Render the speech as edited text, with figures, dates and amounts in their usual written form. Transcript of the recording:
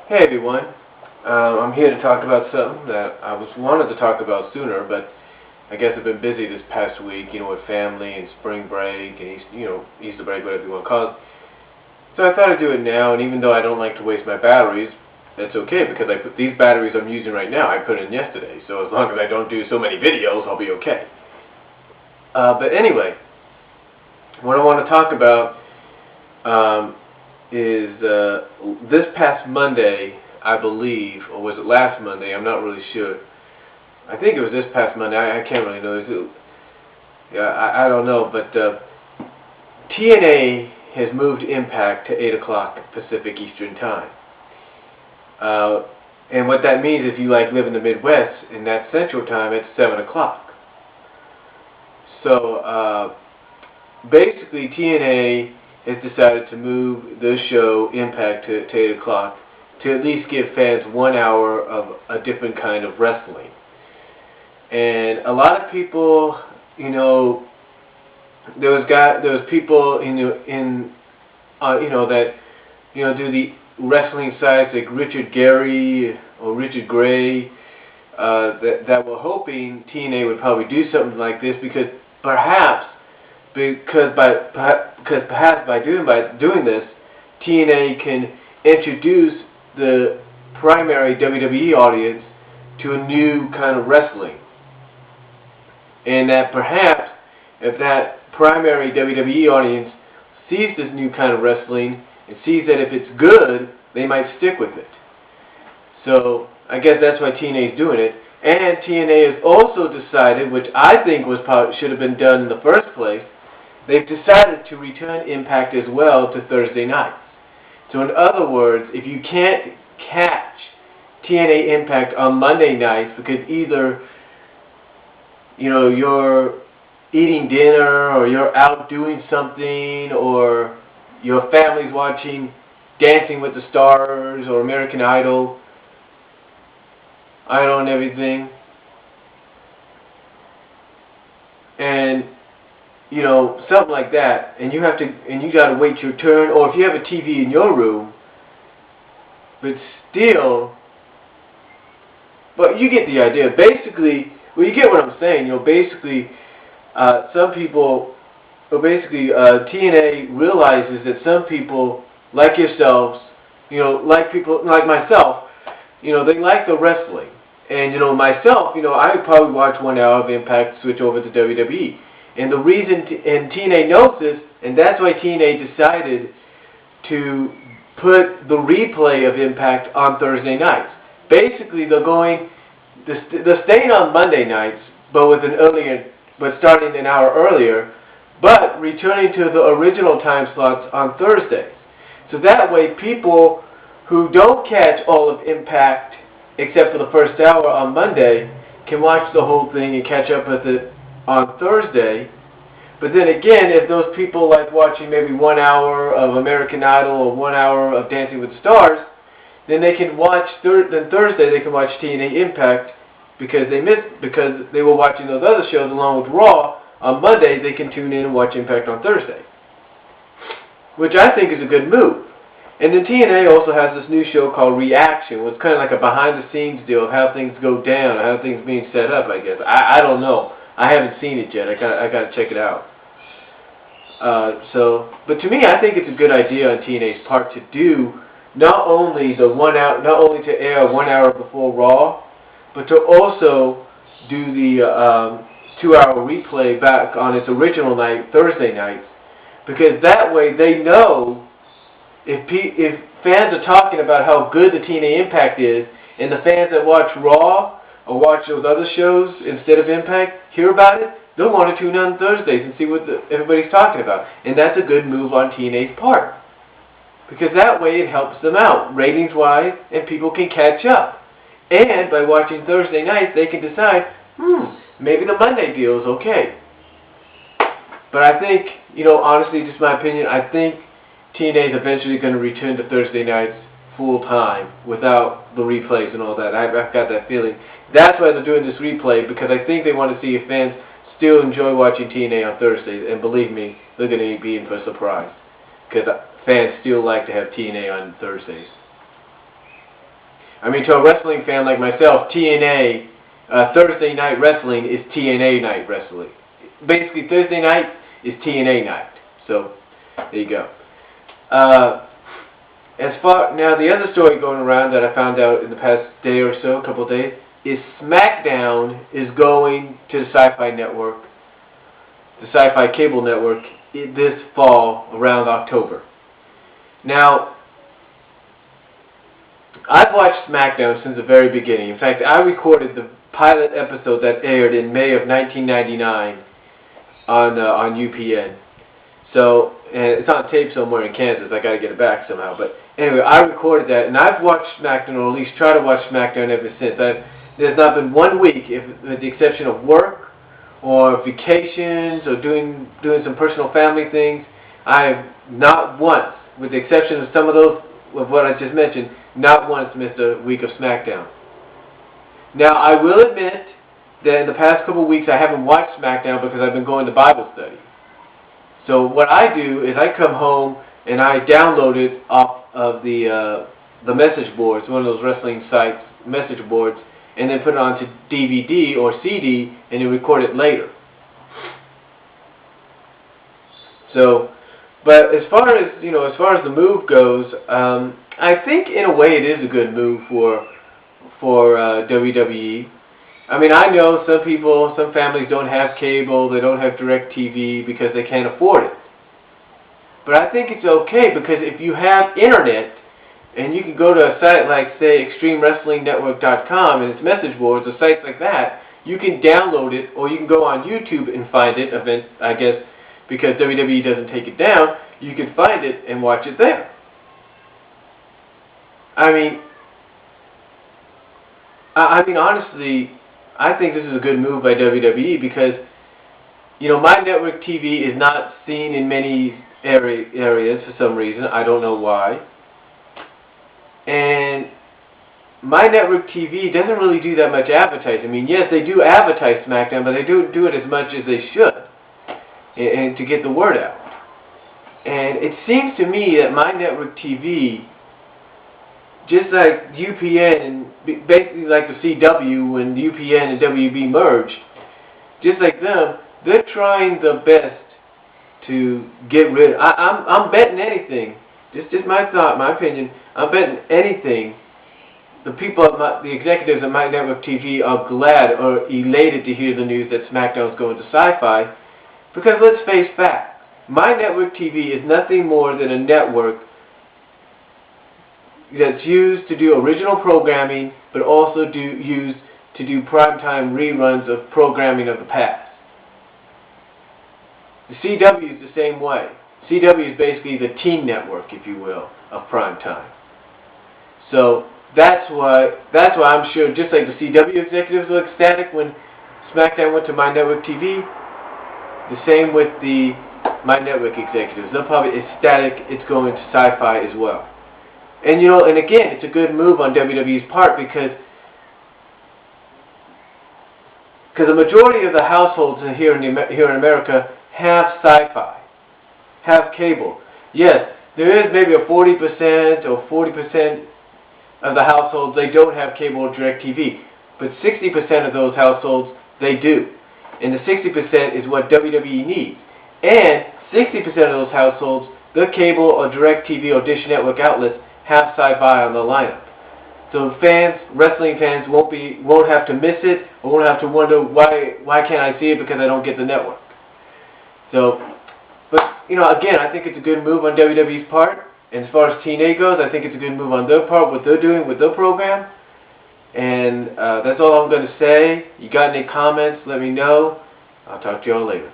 Hey everyone, I'm here to talk about something that I wanted to talk about sooner, but I guess I've been busy this past week, with family and spring break and Easter break, whatever you want to call it. So I thought I'd do it now, and even though I don't like to waste my batteries, that's okay because I put these batteries I'm using right now, I put in yesterday. So as long as I don't do so many videos, I'll be okay. But anyway, what I want to talk about is this past Monday, I believe, or was it last Monday? I'm not really sure. I think it was this past Monday. I can't really know. I don't know, but TNA has moved iMPACT to 8 o'clock Pacific Eastern Time. And what that means, if you live in the Midwest, and that's Central Time, it's 7 o'clock. So basically, TNA has decided to move the show iMPACT to 8 o'clock to at least give fans 1 hour of a different kind of wrestling. And a lot of people, there was people that do the wrestling sites like Richard Gary or Richard Gray that were hoping TNA would probably do something like this because perhaps by doing this, TNA can introduce the primary WWE audience to a new kind of wrestling. And that perhaps, if that primary WWE audience sees this new kind of wrestling and sees that if it's good, they might stick with it. So I guess that's why TNA is doing it. And TNA has also decided, which I think should have been done in the first place, they've decided to return iMPACT as well to Thursday nights. So in other words, if you can't catch TNA iMPACT on Monday nights because either you're eating dinner or you're out doing something or your family's watching Dancing with the Stars or American Idol and everything, and something like that, and you gotta wait your turn, or if you have a TV in your room, but you get the idea. Basically, you get what I'm saying. Some people, TNA realizes that some people like yourselves, like people like myself, they like the wrestling, and myself, I would probably watch 1 hour of iMPACT, switch over to WWE. And the reason, and TNA knows this, and that's why TNA decided to put the replay of iMPACT on Thursday nights. Basically, they're staying on Monday nights, but starting an hour earlier, but returning to the original time slots on Thursdays. So that way, people who don't catch all of iMPACT, except for the first hour on Monday, can watch the whole thing and catch up with it on Thursday. But then again, if those people like watching maybe 1 hour of American Idol or 1 hour of Dancing with the Stars, then they can watch Thursday they can watch TNA iMPACT because they were watching those other shows along with Raw. On Monday they can tune in and watch iMPACT on Thursday, which I think is a good move. And then TNA also has this new show called Reaction, which is kind of like a behind-the-scenes deal of how things go down, how things being set up, I guess. I don't know. I haven't seen it yet. I gotta check it out. But to me, I think it's a good idea on TNA's part to do not only to air 1 hour before Raw, but to also do the 2 hour replay back on its original night, Thursday nights, because that way they know if fans are talking about how good the TNA iMPACT is, and the fans that watch Raw or watch those other shows instead of iMPACT hear about it, they'll want to tune in on Thursdays and see what everybody's talking about. And that's a good move on TNA's part, because that way it helps them out ratings-wise, and people can catch up. And by watching Thursday nights, they can decide, maybe the Monday deal is okay. But I think, honestly, just my opinion, I think TNA is eventually going to return to Thursday nights full time without the replays and all that. I've got that feeling. That's why they're doing this replay, because I think they want to see if fans still enjoy watching TNA on Thursdays. And believe me, they're going to be in for a surprise, because fans still like to have TNA on Thursdays. I mean, to a wrestling fan like myself, TNA, Thursday Night Wrestling is TNA Night Wrestling. Basically, Thursday night is TNA night. So, there you go. Now, the other story going around that I found out in the past day or so, a couple of days, is Smackdown is going to the Syfy network, the Syfy cable network, this fall around October. Now, I've watched Smackdown since the very beginning. In fact, I recorded the pilot episode that aired in May of 1999 on UPN. So, and it's on tape somewhere in Kansas. I got to get it back somehow. But anyway, I recorded that, and I've watched Smackdown, or at least tried to watch Smackdown ever since. There's not been 1 week, with the exception of work or vacations or doing some personal family things. I have not once, with the exception of some of those of what I just mentioned, not once missed a week of Smackdown. Now, I will admit that in the past couple of weeks I haven't watched Smackdown because I've been going to Bible study. So what I do is I come home and I download it off of the message boards, one of those wrestling sites message boards, and then put it onto DVD or CD and then record it later. So, but as far as the move goes, I think in a way it is a good move for WWE. I mean, I know some families don't have cable, they don't have DirecTV because they can't afford it. But I think it's okay because if you have internet, and you can go to a site like, say, ExtremeWrestlingNetwork.com and its message boards or sites like that, you can download it, or you can go on YouTube and find it, I guess, because WWE doesn't take it down, you can find it and watch it there. I mean, honestly, I think this is a good move by WWE because, my network TV is not seen in many areas for some reason. I don't know why. And my network TV doesn't really do that much advertising. I mean, yes, they do advertise SmackDown, but they don't do it as much as they should, and to get the word out. And it seems to me that my network TV, just like UPN, and basically like the CW when UPN and WB merged, just like them, they're trying the best to get rid of. I'm betting anything. Just my thought, my opinion. I'm betting anything. The executives at my network TV are glad or elated to hear the news that SmackDown is going to Syfy, because let's face facts. My network TV is nothing more than a network that's used to do original programming, but also used to do primetime reruns of programming of the past. The CW is the same way. CW is basically the teen network, if you will, of primetime. So that's why I'm sure, just like the CW executives were ecstatic when SmackDown went to My Network TV, the same with the My Network executives. They're probably ecstatic it's going to Syfy as well. And and again, it's a good move on WWE's part because the majority of the households here in America have Syfy, have cable. Yes, there is maybe a 40% or 40% of the households they don't have cable or DirecTV, but 60% of those households they do, and the 60% is what WWE needs. And 60% of those households, the cable or DirecTV or Dish Network outlets have Syfy on the lineup. So wrestling fans won't have to miss it, or won't have to wonder why can't I see it because I don't get the network. So, but again, I think it's a good move on WWE's part. And as far as TNA goes, I think it's a good move on their part, what they're doing with their program. And that's all I'm going to say. You got any comments? Let me know. I'll talk to you all later.